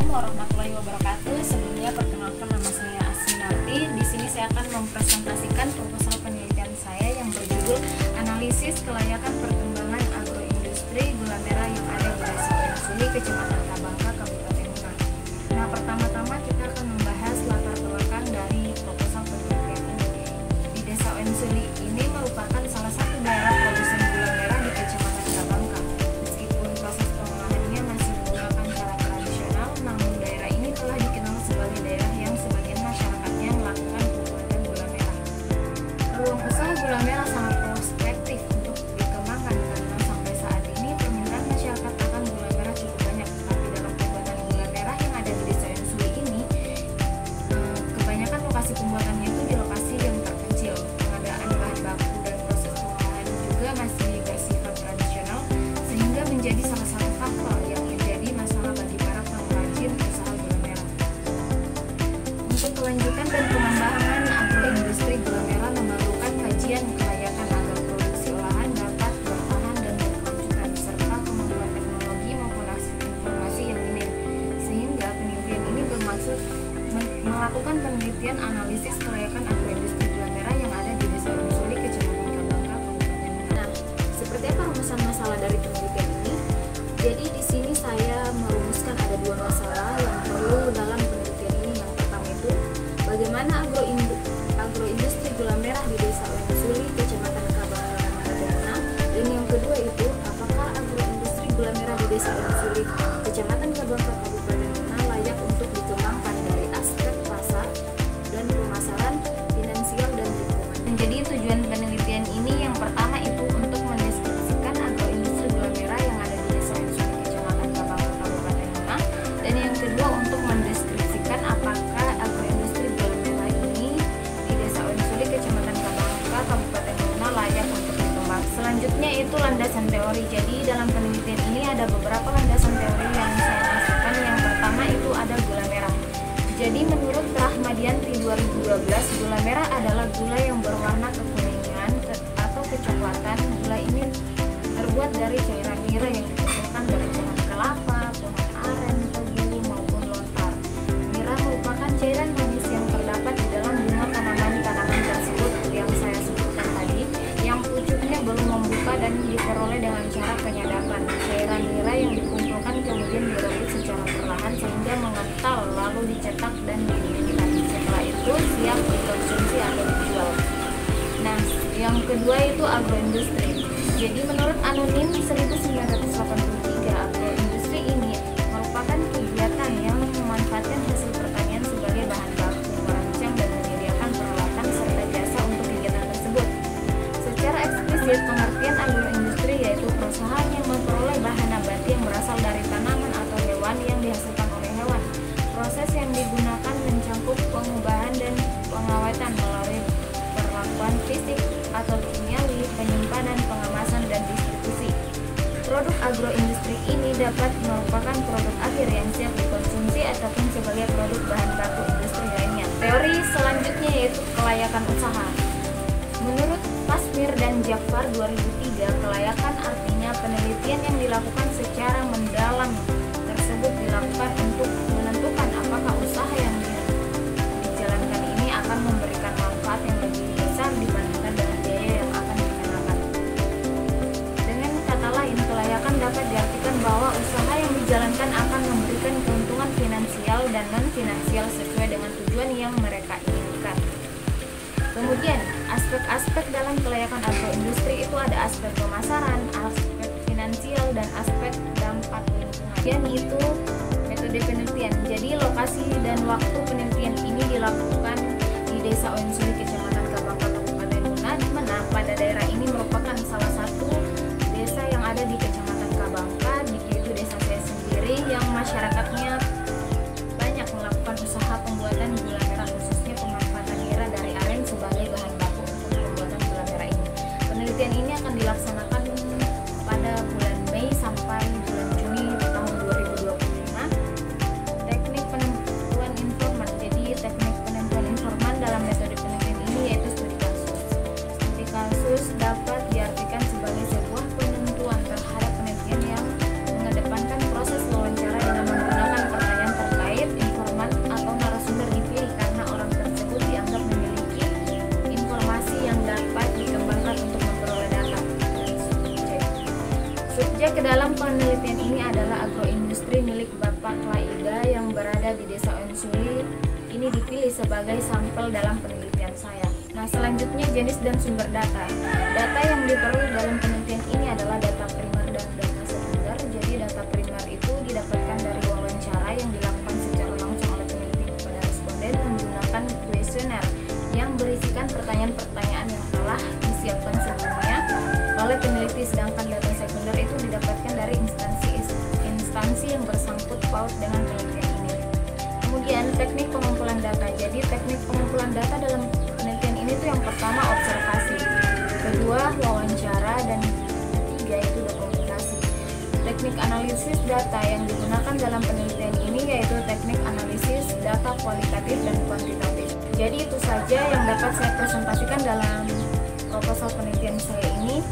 Assalamualaikum warahmatullahi wabarakatuh. Sebelumnya perkenalkan, nama saya Asinarti. Di sini saya akan mempresentasikan proposal penelitian saya yang berjudul Analisis Kelayakan Perkembangan Agroindustri Gula Merah yang ada di Desa Oensuli, Kecamatan Kabangka, Kabupaten Muka. Nah, pertama-tama kita akan membahas latar belakang dari proposal penelitian ini. Di Desa Oensuli ini merupakan salah satu daerah produsen gula merah di Kecamatan Kabangka. Meskipun proses pengolahannya masih menggunakan cara tradisional, namun daerah ini telah dikenal sebagai daerah yang sebagian masyarakatnya melakukan pembuatan gula merah. Peluang usaha gula merah sangat prospektif untuk dikembangkan karena sampai saat ini permintaan masyarakat akan gula merah cukup banyak. Tapi dalam pembuatan gula merah yang ada di Desa Oensuli ini, kebanyakan lokasi pembuatannya itu di lokasi yang terpencil. Pengadaan bahan baku dan proses pengolahan juga masih bersifat tradisional, sehingga menjadi salah satu faktor yang menjadi masalah bagi para pengrajin usaha gula merah. Untuk kelanjutan dan pengembangan agroindustri gula merah memerlukan kajian kelayakan agar produksi olahan dapat bertahan dan berkelanjutan, serta kemampuan teknologi maupun akses informasi yang minim. Sehingga penelitian ini bermaksud melakukan penelitian analisis kelayakan agroindustri gula merah yang ada di Desa Oensuli, Kecamatan Kabangka, Kabupaten Muka. Nah, seperti apa rumusan masalah dari penelitian ini? Jadi di sini saya merumuskan ada dua masalah yang perlu dalam penelitian ini. Yang pertama itu, bagaimana agroindustri gula merah di Desa Oensuli, Kecamatan Kabangka, Kabupaten Muka. Dan yang kedua itu, apakah agroindustri gula merah di Desa Oensuli, Kecamatan Kabangka, Kabupaten Muka layak untuk dikembangkan dari aspek pasar dan pemasaran, finansial, dan lingkungan. Jadi tujuan penelitian ini yang pertama itu untuk mendeskripsikan agroindustri gula merah yang ada di Desa Oensuli, Kecamatan Kabangka, Kabupaten Muka. Dan yang kedua untuk mendeskripsikan apakah agroindustri gula merah ini di Desa Oensuli, Kecamatan Kabangka, Kabupaten Muka layak untuk dikembangkan. Selanjutnya itu landasan teori. Jadi dalam penelitian ini ada beberapa landasan teori yang saya masukkan. Yang pertama itu ada gula merah. Jadi menurut Rahmadianti 2012, gula merah adalah gula yang berwarna kekuningan atau kecoklatan. Gula ini terbuat dari cairan nira yang dikumpulkan dari pohon kelapa, pohon aren, tebu, maupun lontar. Nira merupakan cairan manis yang terdapat di dalam bunga tanaman-tanaman tersebut yang saya sebutkan tadi, yang pucuknya belum membuka dan diperoleh dengan cara penyadapan. Cairan nira yang dikumpulkan kemudian direbus secara perlahan sehingga mengental, lalu dicetak dan didinginkan. Setelah itu siap dikonsumsi atau dijual. Nah, yang kedua itu agroindustri. Jadi menurut Anonim 1983, agroindustri ini merupakan kegiatan yang memanfaatkan hasil pertanian sebagai bahan baku, merancang dan menyediakan peralatan serta jasa untuk kegiatan tersebut. Secara eksplisit, pengertian agroindustri yaitu perusahaan yang memperoleh bahan nabati yang berasal dari tanaman atau hewan yang dihasilkan oleh hewan. Proses yang digunakan mencakup pengubahan dan pengawetan melalui perlakuan fisik atau kimiawi, penyimpanan, pengemasan, dan distribusi. Produk agroindustri ini dapat merupakan produk akhir yang siap dikonsumsi ataupun sebagai produk bahan baku industri lainnya. Teori selanjutnya yaitu kelayakan usaha. Menurut Pasmir dan Jafar 2003, kelayakan artinya penelitian yang dilakukan secara mendalam tersebut dilakukan untuk menentukan apakah usaha yang dijalankan ini akan memberikan manfaat yang lebih besar dibandingkan dengan biaya yang akan dikenakan. Dengan kata lain, kelayakan dapat diartikan bahwa usaha yang dijalankan akan memberikan keuntungan finansial dan non-finansial sesuai dengan tujuan yang mereka inginkan. Kemudian, aspek-aspek dalam kelayakan agroindustri itu ada aspek pemasaran, aspek finansial, dan aspek dampak lingkungan. Dan itu metode penelitian. Jadi lokasi dan waktu penelitian ini dilakukan di Desa Oensuli, Kecamatan Kabangka, Kabupaten Muka, di mana pada daerah ini merupakan salah satu desa yang ada di Kecamatan Kabangka, yaitu desa saya sendiri yang masyarakatnya banyak melakukan usaha pembuatan gula merah, khususnya pemanfaatan nira dari aren sebagai bahan baku untuk pembuatan gula merah ini. Penelitian ini akan dilaksanakan pada bulan Mei sampai bulan Juni tahun 2025. Teknik penentuan informan. Jadi teknik penentuan informan dalam metode penelitian ini yaitu studi kasus. Studi kasus dapat diartikan sebagai sebuah penentuan terhadap penelitian yang mengedepankan proses wawancara dengan menggunakan Paklaida yang berada di Desa Onsuli ini dipilih sebagai sampel dalam penelitian saya. Nah, selanjutnya jenis dan sumber data. Data yang diperoleh dalam penelitian ini adalah data primer dan data sekunder. Jadi data primer itu didapatkan dari wawancara yang dilakukan secara langsung oleh peneliti kepada responden menggunakan kuesioner yang berisikan pertanyaan-pertanyaan yang telah disiapkan sebelumnya oleh peneliti, sedangkan data sekunder itu didapatkan dari instansi yang bersangkut paut dengan penelitian ini. Kemudian teknik pengumpulan data. Jadi teknik pengumpulan data dalam penelitian ini tuh yang pertama observasi, kedua wawancara, dan ketiga itu dokumentasi. Teknik analisis data yang digunakan dalam penelitian ini yaitu teknik analisis data kualitatif dan kuantitatif. Jadi itu saja yang dapat saya presentasikan dalam proposal penelitian saya ini.